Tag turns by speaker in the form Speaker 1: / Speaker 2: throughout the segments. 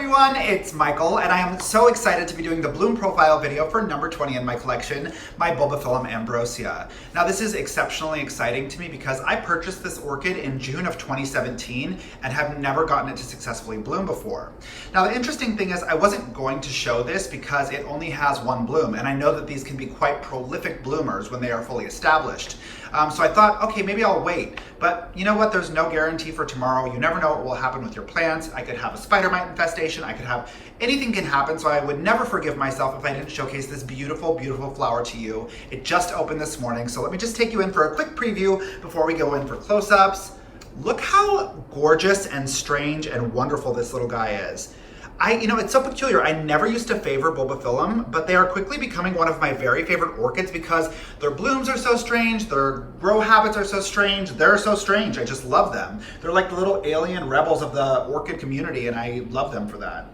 Speaker 1: everyone, it's Michael, and I am so excited to be doing the bloom profile video for number 20 in my collection, my Bulbophyllum Ambrosia. Now this is exceptionally exciting to me because I purchased this orchid in June of 2017 and have never gotten it to successfully bloom before. Now the interesting thing is I wasn't going to show this because it only has one bloom, and I know that these can be quite prolific bloomers when they are fully established. So I thought, okay, maybe I'll wait. But you know what? There's no guarantee for tomorrow. You never know what will happen with your plants. I could have a spider mite infestation. I could have, anything can happen. So I would never forgive myself if I didn't showcase this beautiful, beautiful flower to you. It just opened this morning. So let me just take you in for a quick preview before we go in for close-ups. Look how gorgeous and strange and wonderful this little guy is. It's so peculiar. I never used to favor Bulbophyllum, but they are quickly becoming one of my very favorite orchids because their blooms are so strange, their grow habits are so strange, they're so strange. I just love them. They're like the little alien rebels of the orchid community, and I love them for that.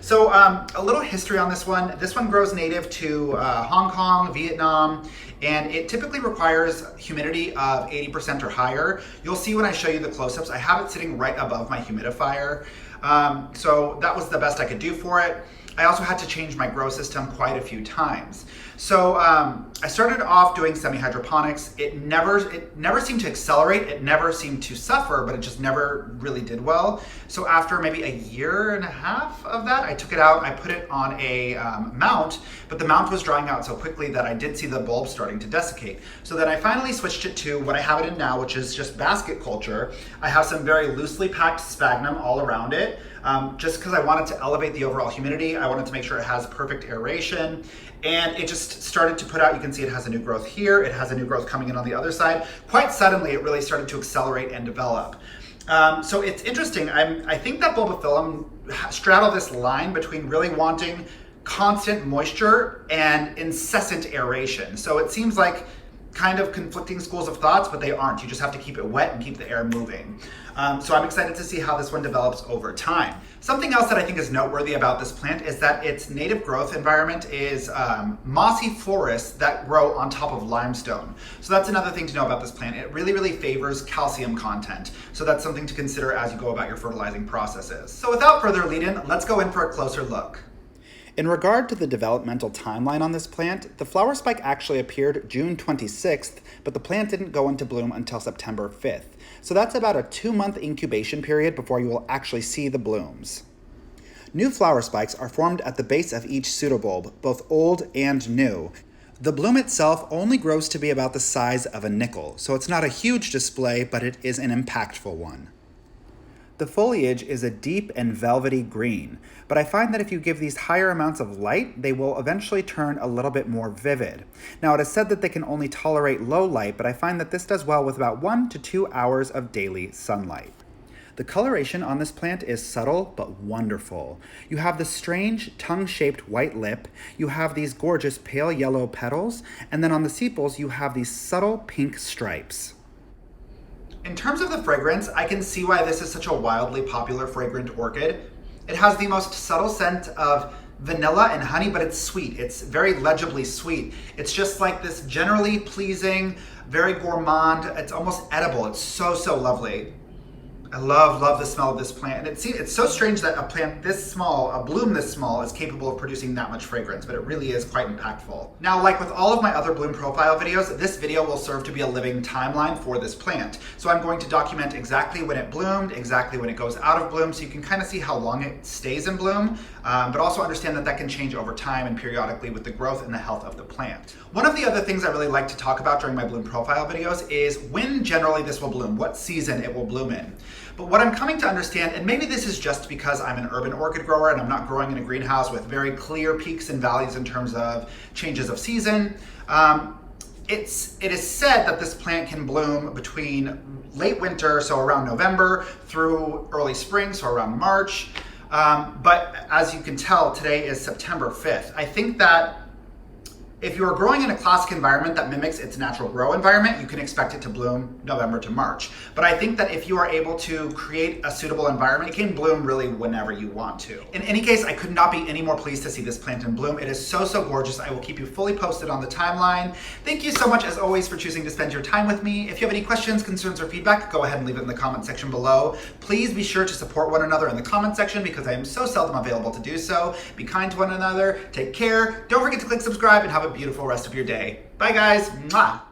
Speaker 1: So a little history on this one. This one grows native to Hong Kong, Vietnam, and it typically requires humidity of 80% or higher. You'll see when I show you the close-ups, I have it sitting right above my humidifier. So that was the best I could do for it. I also had to change my grow system quite a few times. So I started off doing semi-hydroponics. It never seemed to accelerate. It never seemed to suffer, but it just never really did well. So after maybe a year and a half of that, I took it out. I put it on a mount, but the mount was drying out so quickly that I did see the bulb starting to desiccate. So then I finally switched it to what I have it in now, which is just basket culture. I have some very loosely packed sphagnum all around it. Just because I wanted to elevate the overall humidity. I wanted to make sure it has perfect aeration, and it just started to put out, you can see it has a new growth here, it has a new growth coming in on the other side. Quite suddenly it really started to accelerate and develop. So it's interesting, I think that Bulbophyllum straddle this line between really wanting constant moisture and incessant aeration. So it seems like kind of conflicting schools of thoughts, but they aren't. You just have to keep it wet and keep the air moving. So I'm excited to see how this one develops over time. Something else that I think is noteworthy about this plant is that its native growth environment is mossy forests that grow on top of limestone. So that's another thing to know about this plant. It really, really favors calcium content. So that's something to consider as you go about your fertilizing processes. So without further lead-in, let's go in for a closer look. In regard to the developmental timeline on this plant, the flower spike actually appeared June 26th, but the plant didn't go into bloom until September 5th. So that's about a 2-month incubation period before you will actually see the blooms. New flower spikes are formed at the base of each pseudobulb, both old and new. The bloom itself only grows to be about the size of a nickel, so it's not a huge display, but it is an impactful one. The foliage is a deep and velvety green, but I find that if you give these higher amounts of light, they will eventually turn a little bit more vivid. Now, it is said that they can only tolerate low light, but I find that this does well with about 1 to 2 hours of daily sunlight. The coloration on this plant is subtle but wonderful. You have the strange tongue-shaped white lip, you have these gorgeous pale yellow petals, and then on the sepals you have these subtle pink stripes. In terms of the fragrance, I can see why this is such a wildly popular fragrant orchid. It has the most subtle scent of vanilla and honey, but it's sweet. It's very legibly sweet. It's just like this generally pleasing, very gourmand. It's almost edible. It's so, so lovely. I love the smell of this plant. And it's so strange that a plant this small, a bloom this small, is capable of producing that much fragrance, but it really is quite impactful. Now, like with all of my other bloom profile videos, this video will serve to be a living timeline for this plant. So I'm going to document exactly when it bloomed, exactly when it goes out of bloom, so you can kind of see how long it stays in bloom, but also understand that that can change over time and periodically with the growth and the health of the plant. One of the other things I really like to talk about during my bloom profile videos is when generally this will bloom, what season it will bloom in. But what I'm coming to understand, and maybe this is just because I'm an urban orchid grower and I'm not growing in a greenhouse with very clear peaks and valleys in terms of changes of season, it is said that this plant can bloom between late winter, so around November, through early spring, so around March. But as you can tell, today is September 5th. I think that If you are growing in a classic environment that mimics its natural grow environment, you can expect it to bloom November to March. But I think that if you are able to create a suitable environment, it can bloom really whenever you want to. In any case, I could not be any more pleased to see this plant in bloom. It is so, so gorgeous. I will keep you fully posted on the timeline. Thank you so much, as always, for choosing to spend your time with me. If you have any questions, concerns, or feedback, go ahead and leave it in the comment section below. Please be sure to support one another in the comment section because I am so seldom available to do so. Be kind to one another. Take care. Don't forget to click subscribe and have a beautiful rest of your day. Bye, guys. Mwah.